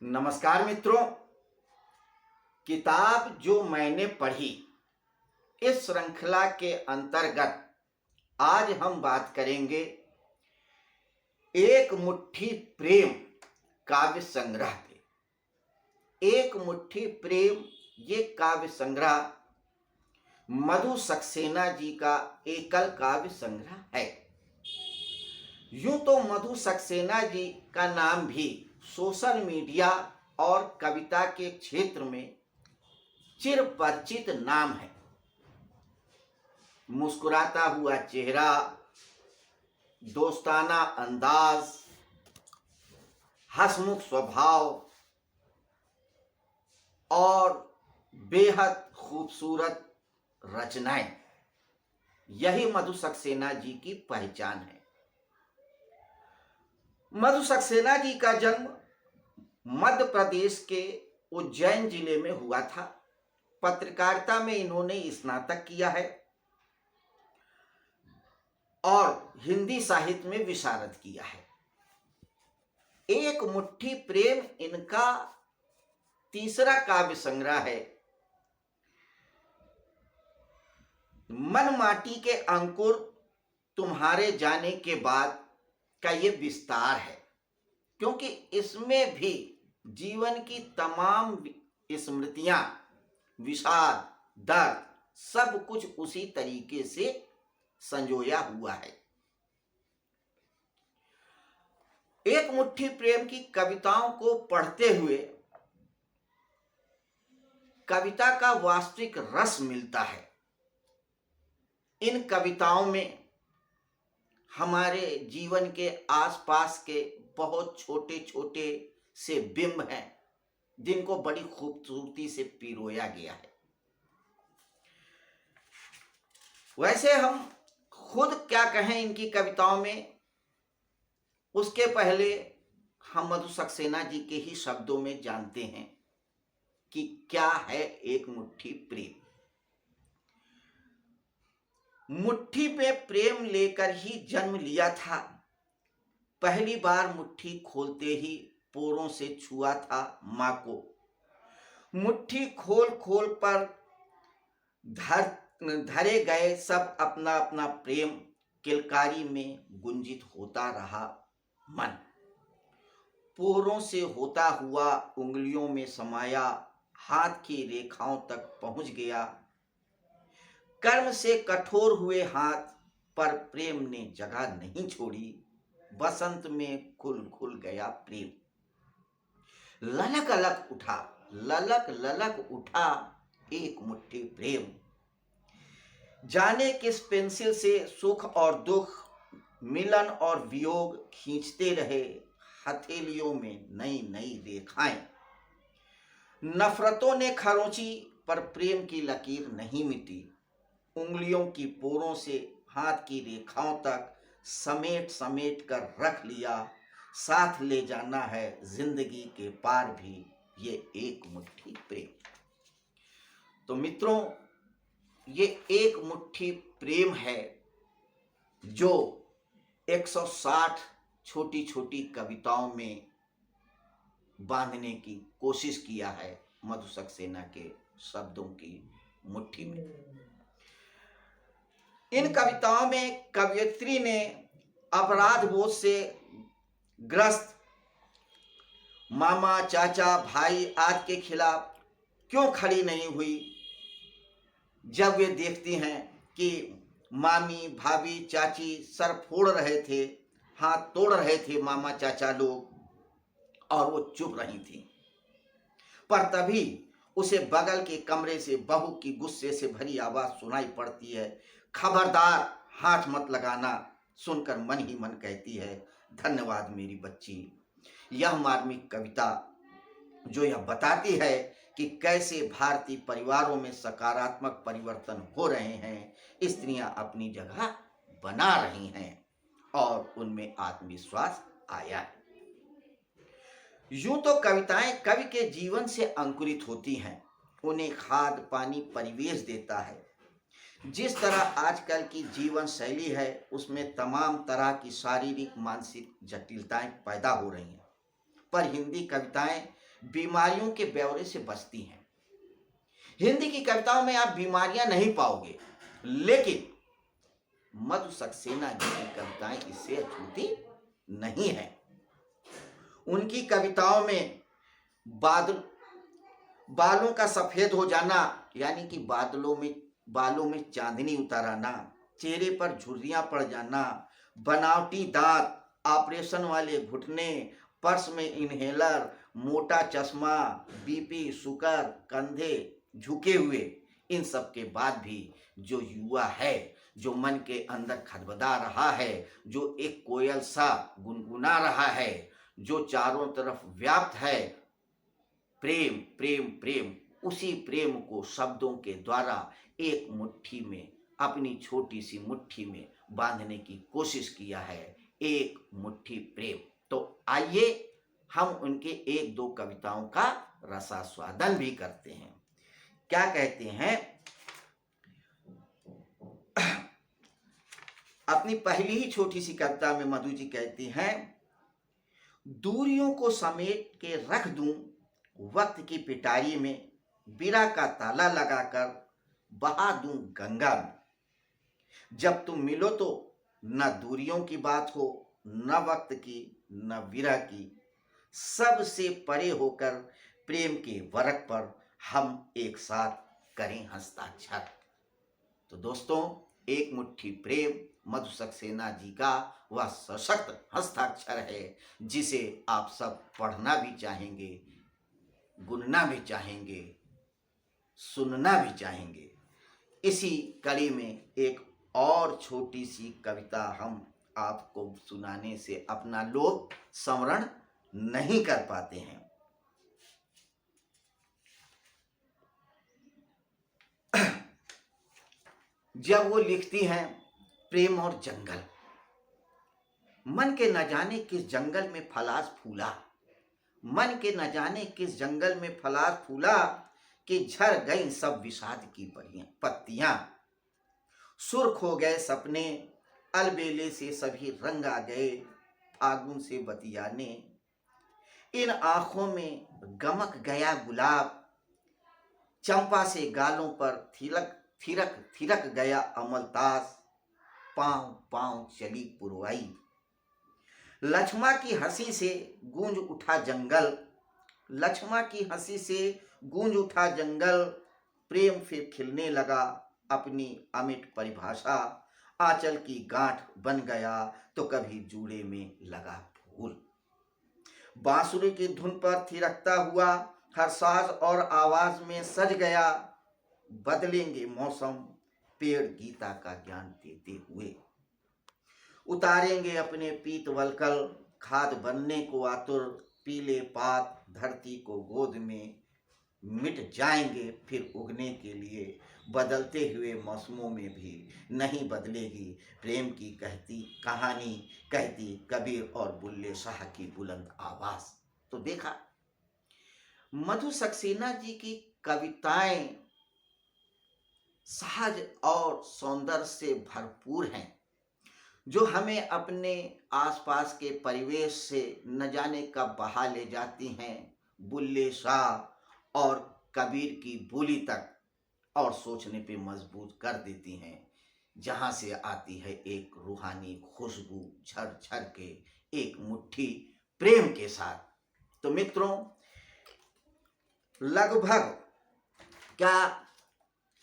नमस्कार मित्रों। किताब जो मैंने पढ़ी इस श्रृंखला के अंतर्गत आज हम बात करेंगे एक मुट्ठी प्रेम काव्य संग्रह पे। एक मुट्ठी प्रेम ये काव्य संग्रह मधु सक्सेना जी का एकल काव्य संग्रह है। यूं तो मधु सक्सेना जी का नाम भी सोशल मीडिया और कविता के क्षेत्र में चिर परिचित नाम है। मुस्कुराता हुआ चेहरा, दोस्ताना अंदाज, हंसमुख स्वभाव और बेहद खूबसूरत रचनाएं, यही मधु सक्सेना जी की पहचान है। मधु सक्सेना जी का जन्म मध्य प्रदेश के उज्जैन जिले में हुआ था। पत्रकारिता में इन्होंने स्नातक किया है और हिंदी साहित्य में विशारद किया है। एक मुट्ठी प्रेम इनका तीसरा काव्य संग्रह है। मन माटी के अंकुर तुम्हारे जाने के बाद का ये विस्तार है, क्योंकि इसमें भी जीवन की तमाम स्मृतियां, विषाद, दर्द, सब कुछ उसी तरीके से संजोया हुआ है। एक मुट्ठी प्रेम की कविताओं को पढ़ते हुए कविता का वास्तविक रस मिलता है। इन कविताओं में हमारे जीवन के आसपास के बहुत छोटे छोटे से बिंब हैं, जिनको बड़ी खूबसूरती से पिरोया गया है। वैसे हम खुद क्या कहें इनकी कविताओं में, उसके पहले हम मधु सक्सेना जी के ही शब्दों में जानते हैं कि क्या है एक मुट्ठी प्रेम। मुट्ठी में प्रेम लेकर ही जन्म लिया था। पहली बार मुट्ठी खोलते ही पोरों से छुआ था मां को। मुट्ठी खोल खोल पर धरे गए सब अपना अपना प्रेम, किलकारी में गुंजित होता रहा मन। पोरों से होता हुआ उंगलियों में समाया, हाथ की रेखाओं तक पहुंच गया। कर्म से कठोर हुए हाथ पर प्रेम ने जगह नहीं छोड़ी। बसंत में खुल खुल गया प्रेम। ललक ललक उठा, ललक ललक उठा एक मुट्ठी प्रेम। जाने किस पेंसिल से सुख और दुख, मिलन और वियोग खींचते रहे हथेलियों में नई नई रेखाएं। नफरतों ने खरोंची पर प्रेम की लकीर नहीं मिटी। उंगलियों की पोरों से हाथ की रेखाओं तक समेट समेट कर रख लिया। साथ ले जाना है जिंदगी के पार भी ये एक मुट्ठी प्रेम। तो मित्रों, ये एक मुट्ठी प्रेम है जो 160 छोटी छोटी कविताओं में बांधने की कोशिश किया है मधु सक्सेना के शब्दों की मुट्ठी में। इन कविताओं में कवयित्री ने अपराध बोध से ग्रस्त मामा, चाचा, भाई आदि के खिलाफ क्यों खड़ी नहीं हुई, जब वे देखती हैं कि मामी, भाभी, चाची सर फोड़ रहे थे, हाथ तोड़ रहे थे मामा चाचा लोग, और वो चुप रही थी। पर तभी उसे बगल के कमरे से बहू की गुस्से से भरी आवाज सुनाई पड़ती है, खबरदार हाथ मत लगाना। सुनकर मन ही मन कहती है, धन्यवाद मेरी बच्ची। यह मार्मिक कविता जो यह बताती है कि कैसे भारतीय परिवारों में सकारात्मक परिवर्तन हो रहे हैं, स्त्रियां अपनी जगह बना रही हैं और उनमें आत्मविश्वास आया है। यूं तो कविताएं कवि के जीवन से अंकुरित होती हैं, उन्हें खाद पानी परिवेश देता है। जिस तरह आजकल की जीवन शैली है उसमें तमाम तरह की शारीरिक मानसिक जटिलताएं पैदा हो रही हैं, पर हिंदी कविताएं बीमारियों के ब्यौरे से बचती हैं। हिंदी की कविताओं में आप बीमारियां नहीं पाओगे, लेकिन मधु सक्सेना जी की कविताएं इससे अछूती नहीं है। उनकी कविताओं में बालों का सफेद हो जाना, यानी कि बालों में चांदनी उतर आना, चेहरे पर झुर्रियां पड़ जाना, बनावटी दांत, ऑपरेशन वाले घुटने, पर्स में इनहेलर, मोटा चश्मा, बीपी, शुगर, कंधे झुके हुए, इन सब के बाद भी जो युवा है, जो मन के अंदर खदबदा रहा है, जो एक कोयल सा गुनगुना रहा है, जो चारों तरफ व्याप्त है, प्रेम प्रेम प्रेम, उसी प्रेम को शब्दों के द्वारा एक मुट्ठी में, अपनी छोटी सी मुट्ठी में बांधने की कोशिश किया है। एक मुट्ठी प्रेम। तो आइए हम उनके एक दो कविताओं का रसास्वादन भी करते हैं। क्या कहते हैं? अपनी पहली ही छोटी सी कविता में मधु जी कहती हैं, दूरियों को समेट के रख दूं वक्त की पिटारी में, बिरा का ताला लगाकर बहा दूं गंगा में। जब तुम मिलो तो न दूरियों की बात हो, न वक्त की, न विरह की, सबसे परे होकर प्रेम के वरक पर हम एक साथ करें हस्ताक्षर। तो दोस्तों, एक मुट्ठी प्रेम मधु सक्सेना जी का वह सशक्त हस्ताक्षर है, जिसे आप सब पढ़ना भी चाहेंगे, गुनना भी चाहेंगे, सुनना भी चाहेंगे। इसी कड़ी में एक और छोटी सी कविता हम आपको सुनाने से अपना लोभ स्मरण नहीं कर पाते हैं। जब वो लिखती हैं, प्रेम और जंगल, मन के न जाने किस जंगल में फलास फूला, मन के न जाने किस जंगल में फलास फूला, कि झड़ गई सब विषाद की पत्तियां, सुर्ख हो गए सपने, अलबेले से सभी रंग आ गए, फागुन से बतियाने, इन आंखों में गमक गया गुलाब, चंपा से गालों पर थिरक थिरक थिरक गया अमलतास, पांव पांव चली पुरवाई, लक्ष्मा की हंसी से गूंज उठा जंगल, लक्ष्मा की हंसी से गूंज उठा जंगल, प्रेम फिर खिलने लगा अपनी अमिट परिभाषा, आंचल की गांठ बन गया तो कभी जूड़े में लगा फूल, बांसुरी की धुन पर थिरकता हुआ हर साज और आवाज में सज गया, बदलेंगे मौसम पेड़ गीता का ज्ञान देते हुए, उतारेंगे अपने पीत वलकल, खाद बनने को आतुर, पीले पात धरती को गोद में मिट जाएंगे फिर उगने के लिए, बदलते हुए मौसमों में भी नहीं बदलेगी प्रेम की कहती कहानी, कहती कबीर और बुल्ले शाह की बुलंद आवाज। तो देखा, मधु सक्सेना जी की कविताएं सहज और सौंदर्य से भरपूर हैं, जो हमें अपने आसपास के परिवेश से न जाने कब बहा ले जाती हैं, बुल्ले शाह और कबीर की बोली तक, और सोचने पे मजबूर कर देती हैं, जहां से आती है एक रूहानी खुशबू झर झर के एक मुट्ठी प्रेम के साथ। तो मित्रों, लगभग क्या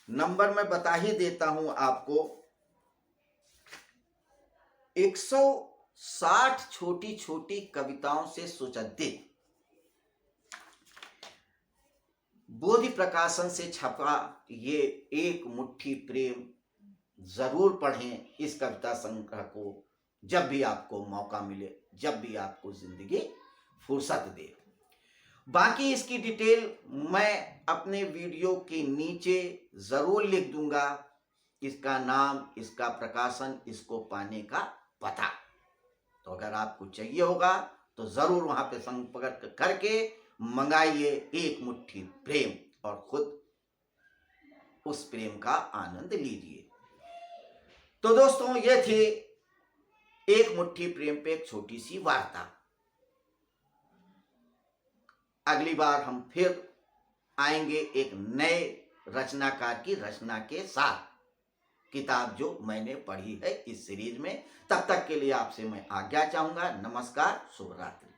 नंबर मैं बता ही देता हूं आपको, 160 छोटी छोटी कविताओं से सुसज्जित बोधि प्रकाशन से छपा ये एक मुट्ठी प्रेम जरूर पढ़ें। इस कविता संग्रह को जब भी आपको मौका मिले, जब भी आपको जिंदगी फुर्सत दे। बाकी इसकी डिटेल मैं अपने वीडियो के नीचे जरूर लिख दूंगा, इसका नाम, इसका प्रकाशन, इसको पाने का पता। तो अगर आपको चाहिए होगा तो जरूर वहां पे संपर्क करके मंगाइए एक मुट्ठी प्रेम और खुद उस प्रेम का आनंद लीजिए। तो दोस्तों, ये थी एक मुट्ठी प्रेम पे एक छोटी सी वार्ता। अगली बार हम फिर आएंगे एक नए रचनाकार की रचना के साथ, किताब जो मैंने पढ़ी है इस सीरीज में। तब तक के लिए आपसे मैं आज्ञा चाहूंगा। नमस्कार, शुभ रात्रि।